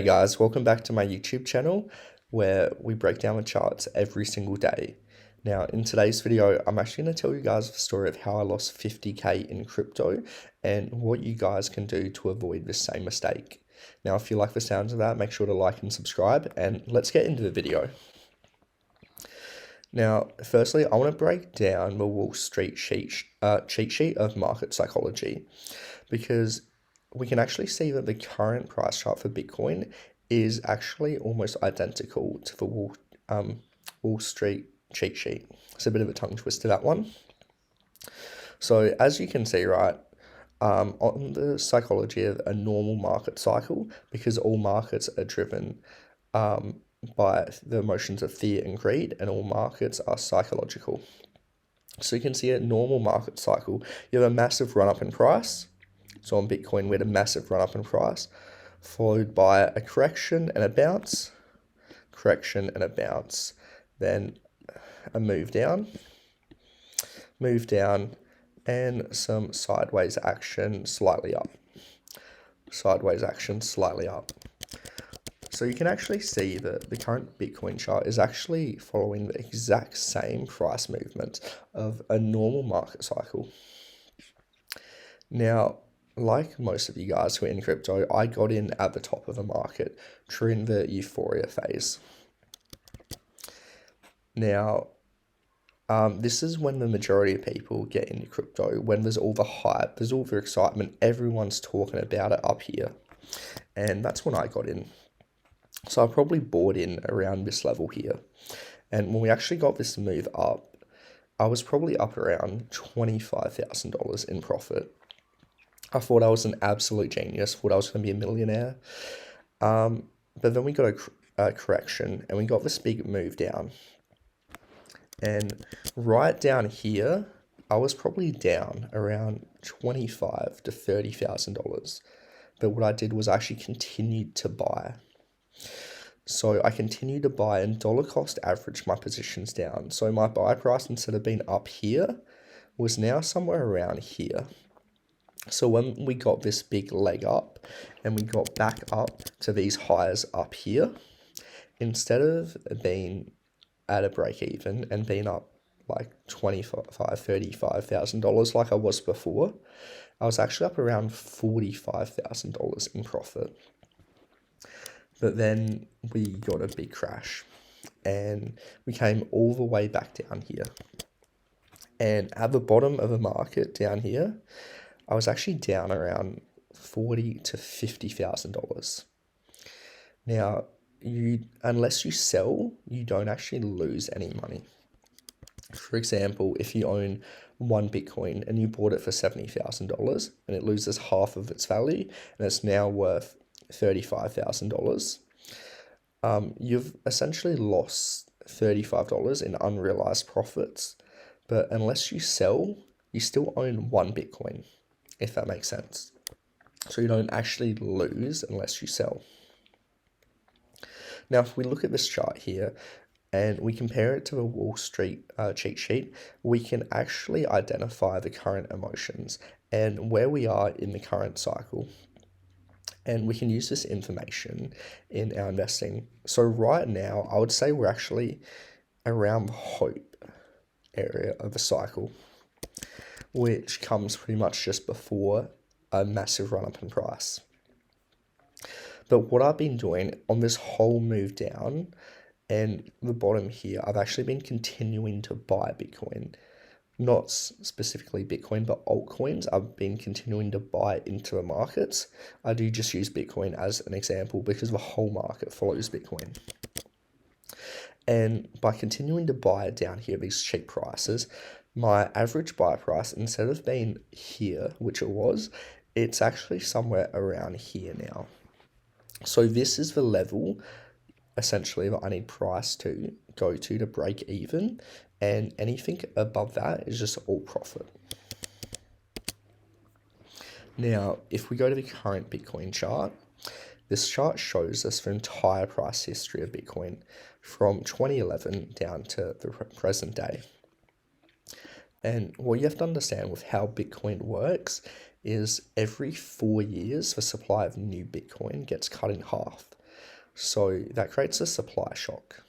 Hey guys, welcome back to my YouTube channel where we break down the charts every single day. Now, in today's video, I'm actually going to tell you guys the story of how I lost 50k in crypto and what you guys can do to avoid the same mistake. Now, if you like the sounds of that, make sure to like and subscribe, and let's get into the video. Now, firstly, I want to break down the Wall Street cheat sheet of market psychology, because we can actually see that the current price chart for Bitcoin is actually almost identical to the Wall Street cheat sheet. It's a bit of a tongue twister, that one. So as you can see, right, on the psychology of a normal market cycle, because all markets are driven by the emotions of fear and greed, and all markets are psychological. So you can see a normal market cycle, you have a massive run up in price. So on Bitcoin, we had a massive run up in price, followed by a correction and a bounce, then a move down, and some sideways action slightly up. So you can actually see that the current Bitcoin chart is actually following the exact same price movement of a normal market cycle. Now, like most of you guys who are in crypto, I got in at the top of the market during the euphoria phase. Now, this is when the majority of people get into crypto, when there's all the hype, there's all the excitement, everyone's talking about it up here. And that's when I got in. So I probably bought in around this level here. And when we actually got this move up, I was probably up around $25,000 in profit. I thought I was an absolute genius, thought I was going to be a millionaire. But then we got a correction and we got this big move down. And right down here, I was probably down around $25,000 to $30,000. But what I did was I actually continued to buy. So I continued to buy and dollar cost average my positions down. So my buy price, instead of being up here, was now somewhere around here. So when we got this big leg up and we got back up to these highs up here, instead of being at a break even and being up like $25,000, $35,000 like I was before, I was actually up around $45,000 in profit. But then we got a big crash and we came all the way back down here. And at the bottom of the market down here, I was actually down around $40,000 to $50,000. Now, unless you sell, you don't actually lose any money. For example, if you own one Bitcoin and you bought it for $70,000 and it loses half of its value and it's now worth $35,000, you've essentially lost $35 in unrealized profits. But unless you sell, you still own one Bitcoin, if that makes sense. So you don't actually lose unless you sell. Now, if we look at this chart here and we compare it to the Wall Street cheat sheet, we can actually identify the current emotions and where we are in the current cycle. And we can use this information in our investing. So right now, I would say we're actually around the hope area of the cycle, which comes pretty much just before a massive run up in price. But what I've been doing on this whole move down and the bottom here, I've actually been continuing to buy Bitcoin. Not specifically Bitcoin, but altcoins. I've been continuing to buy into the markets. I do just use Bitcoin as an example because the whole market follows Bitcoin. And by continuing to buy down here, these cheap prices, my average buy price, instead of being here, which it was, it's actually somewhere around here now. So this is the level, essentially, that I need price to go to break even. And anything above that is just all profit. Now, if we go to the current Bitcoin chart, this chart shows us the entire price history of Bitcoin from 2011 down to the present day. And what you have to understand with how Bitcoin works is every 4 years, the supply of new Bitcoin gets cut in half. So that creates a supply shock.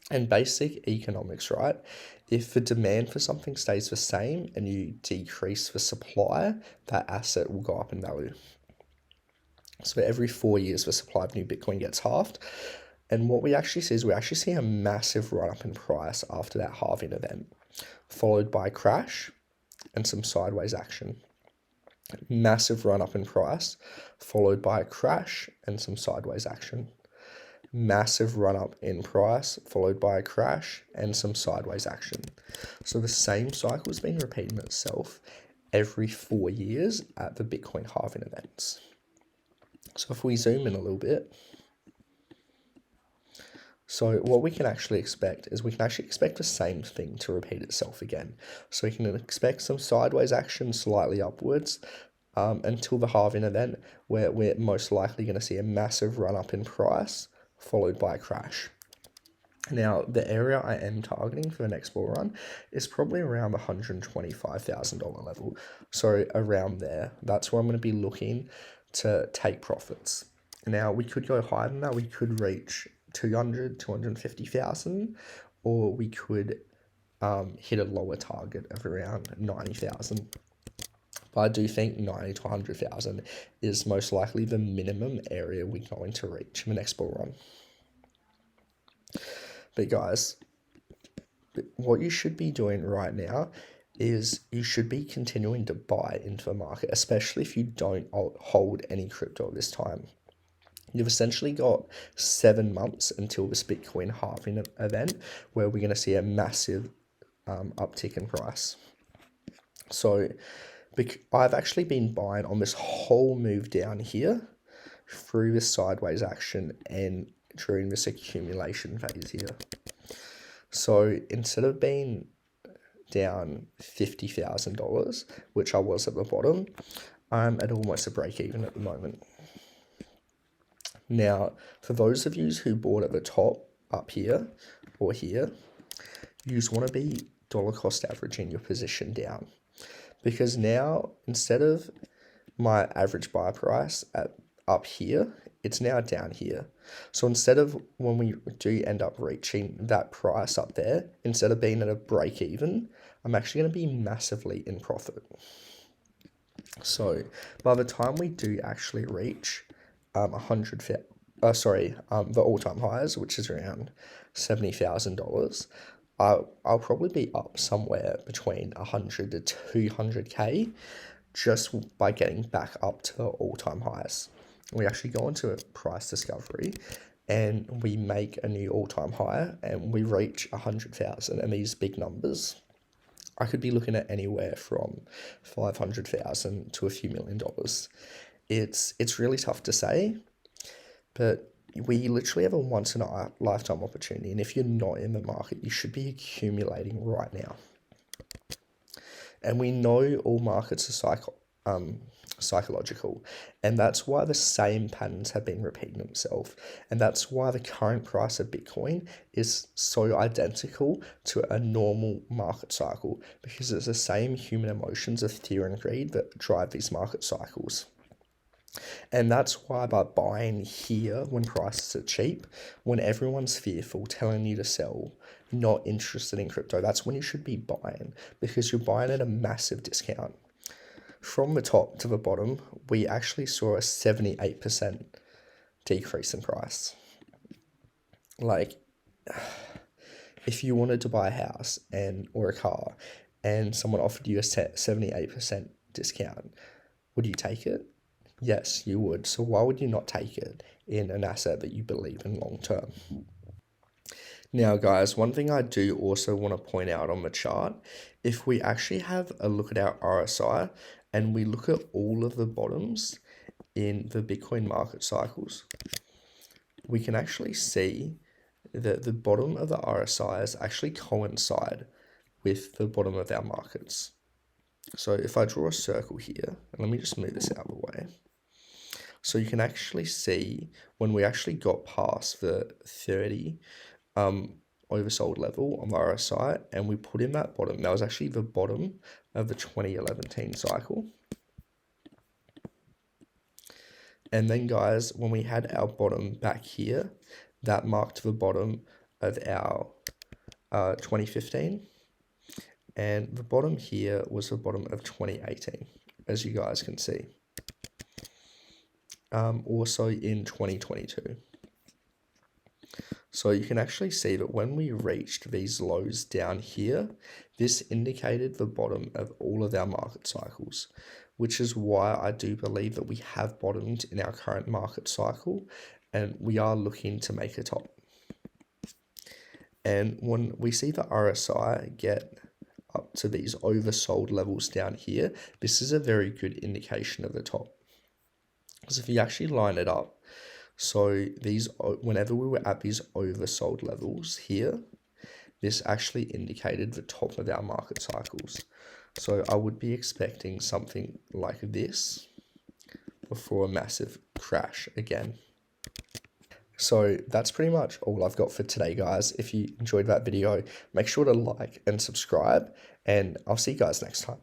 And basic economics, right? If the demand for something stays the same and you decrease the supply, that asset will go up in value. So every 4 years, the supply of new Bitcoin gets halved. And what we actually see is we actually see a massive run up in price after that halving event, followed by a crash and some sideways action. Massive run up in price, followed by a crash and some sideways action. Massive run up in price, followed by a crash and some sideways action. So the same cycle has been repeating itself every 4 years at the Bitcoin halving events. So if we zoom in a little bit, so what we can actually expect is we can actually expect the same thing to repeat itself again. So we can expect some sideways action slightly upwards until the halving event, where we're most likely going to see a massive run up in price followed by a crash. Now, the area I am targeting for the next bull run is probably around the $125,000 level. So around there, that's where I'm going to be looking to take profits. Now, we could go higher than that. We could reach 250,000, or we could hit a lower target of around 90,000. But I do think 90 to 100,000 is most likely the minimum area we're going to reach in the next bull run. But guys, what you should be doing right now is you should be continuing to buy into the market, especially if you don't hold any crypto this time. You've essentially got 7 months until this Bitcoin halving event, where we're going to see a massive uptick in price. So I've actually been buying on this whole move down here through this sideways action and during this accumulation phase here. So instead of being down $50,000, which I was at the bottom, I'm at almost a break even at the moment. Now, for those of you who bought at the top up here or here, you just want to be dollar cost averaging your position down, because now instead of my average buy price at up here, it's now down here. So instead of, when we do end up reaching that price up there, instead of being at a break even, I'm actually going to be massively in profit. So by the time we do actually reach the all-time highs, which is around $70,000, I'll probably be up somewhere between 100 to 200K just by getting back up to the all-time highs. We actually go into a price discovery and we make a new all-time high and we reach 100,000, and these big numbers, I could be looking at anywhere from 500,000 to a few $1 million. It's really tough to say, but we literally have a once in a lifetime opportunity, and if you're not in the market, you should be accumulating right now. And we know all markets are psychological, and that's why the same patterns have been repeating themselves, and that's why the current price of Bitcoin is so identical to a normal market cycle, because it's the same human emotions of fear and greed that drive these market cycles. And that's why by buying here when prices are cheap, when everyone's fearful, telling you to sell, not interested in crypto, that's when you should be buying, because you're buying at a massive discount. From the top to the bottom, we actually saw a 78% decrease in price. Like, if you wanted to buy a house or a car and someone offered you a 78% discount, would you take it? Yes, you would. So why would you not take it in an asset that you believe in long term? Now, guys, one thing I do also want to point out on the chart, if we actually have a look at our RSI and we look at all of the bottoms in the Bitcoin market cycles, we can actually see that the bottom of the RSIs actually coincide with the bottom of our markets. So if I draw a circle here, and let me just move this out of the way. So you can actually see when we actually got past the 30 oversold level on the RSI, and we put in that bottom. That was actually the bottom of the 2011 cycle. And then guys, when we had our bottom back here, that marked the bottom of our 2015. And the bottom here was the bottom of 2018, as you guys can see. Also in 2022. So you can actually see that when we reached these lows down here, this indicated the bottom of all of our market cycles, which is why I do believe that we have bottomed in our current market cycle and we are looking to make a top. And when we see the RSI get up to these oversold levels down here, this is a very good indication of the top. Because if you actually line it up, so these, whenever we were at these oversold levels here, this actually indicated the top of our market cycles. So I would be expecting something like this before a massive crash again. So that's pretty much all I've got for today, guys. If you enjoyed that video, make sure to like and subscribe, and I'll see you guys next time.